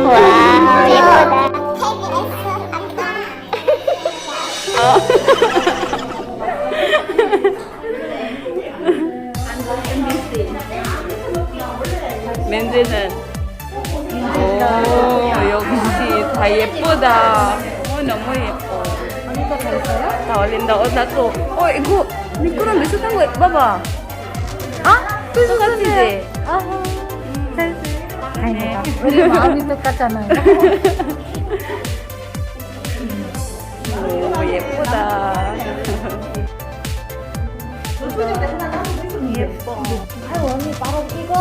와, 예쁘다. 렌즈는 오, 역시 다 예쁘다. 너무 예뻐. 언니가 잘했어요? 다 어울린다. 나 또. 이거 미끄럼 비슷한 거 봐봐. 아? 똑같이지? 다행이다. 우리 마음이 똑같잖아요. 오, 예쁘다. 예뻐. 아유, 언니 바로 끼고.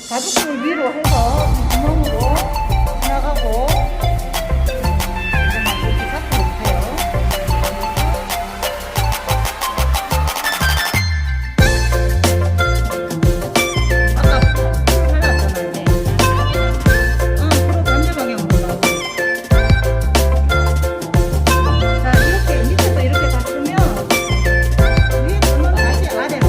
가죽줄 위로 해서 구멍으로 지나가고 이렇게 잡고 있어요. 아까 풀 발랐잖아요. 풀을 반대 방향으로 나오고. 자, 이렇게 밑에서 이렇게 닿으면 위에 구멍 다시 아래로.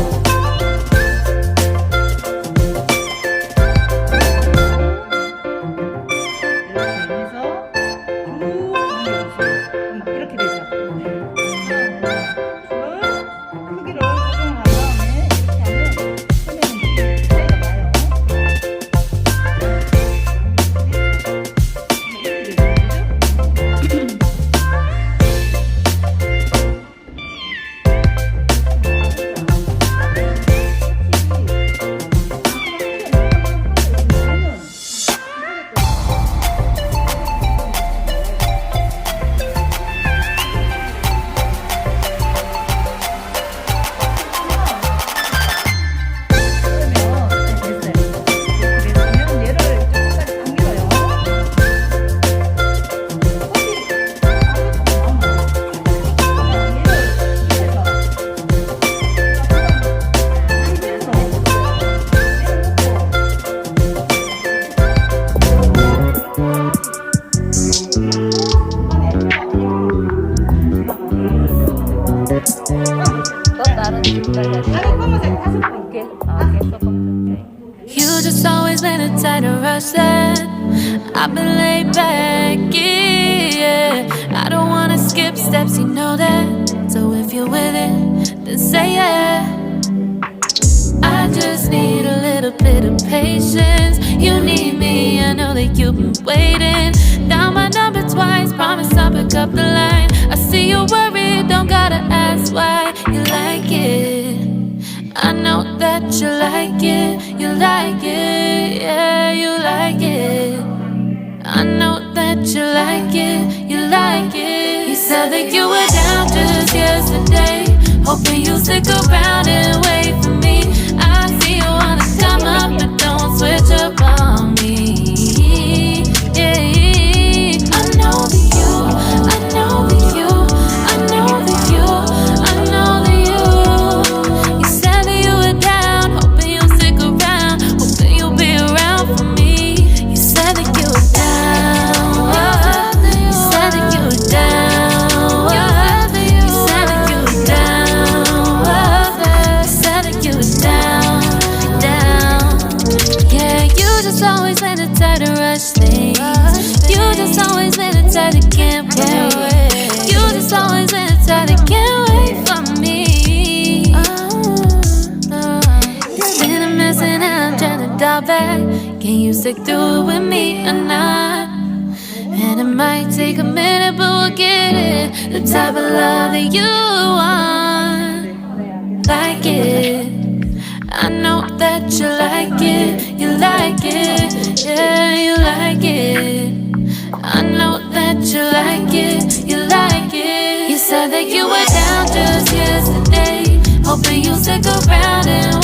이렇게 되죠. 크기를 조정한 다음에 이렇게 하면 소매는 차이가 나요. 또 다른 색깔 검은색 5번. You just always been a tighter rush that I've been laid back, yeah. I don't wanna skip steps, you know that. So if you're with it, then say yeah. I just need a little bit of patience. You need me, I know that you've been waiting. Down my number twice, promise I'll pick up the line. I see you worried, don't gotta ask why. You like it, I know that you like it. You like it, yeah, you like it. I know that you like it, you like it. You said that you were down just yesterday, hoping you'll stick around and wait for me. I see you wanna come up, but don't switch up on me. Yeah, I know that you, I know that you, I know that you, I know that you. You said that you were down, hoping you'll stick around, hoping you'll be around for me. You said that you were down, you said that you were down, you said that you were down, you said that you were down, down. Yeah, you just always been the type to rush things. You just always been the type that can't wait. You just always been the type that can't wait for me. out back. Can you stick through it with me or not? And it might take a minute, but we'll get it. The type of love that you want, like it. I know that you like it, you like it, yeah, you like it. I know that you like it, you like it. You said that you were down just yesterday, hoping you'll stick around and